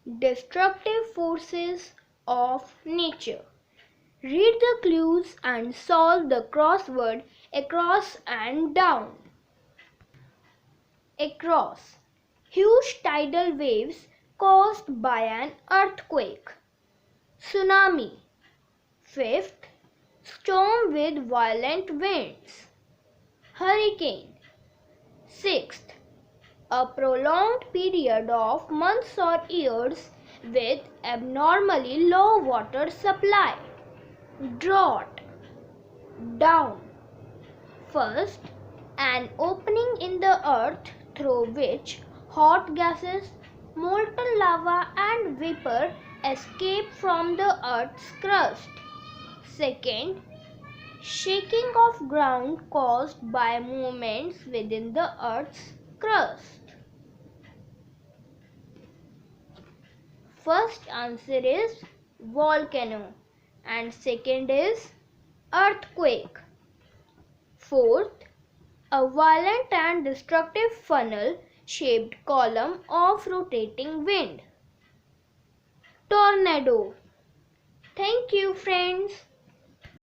Destructive forces of nature. Read the clues and solve the crossword across and down. Across. Huge tidal waves caused by an earthquake. Tsunami. Fifth. Storm with violent winds. Hurricane. Sixth. A prolonged period of months or years with abnormally low water supply. Drought. Down. First, an opening in the earth through which hot gases, molten lava and vapor escape from the earth's crust. Second, shaking of ground caused by movements within the earth's crust. First answer is volcano and second is earthquake. Fourth, a violent and destructive funnel-shaped column of rotating wind. Tornado. Thank you, friends.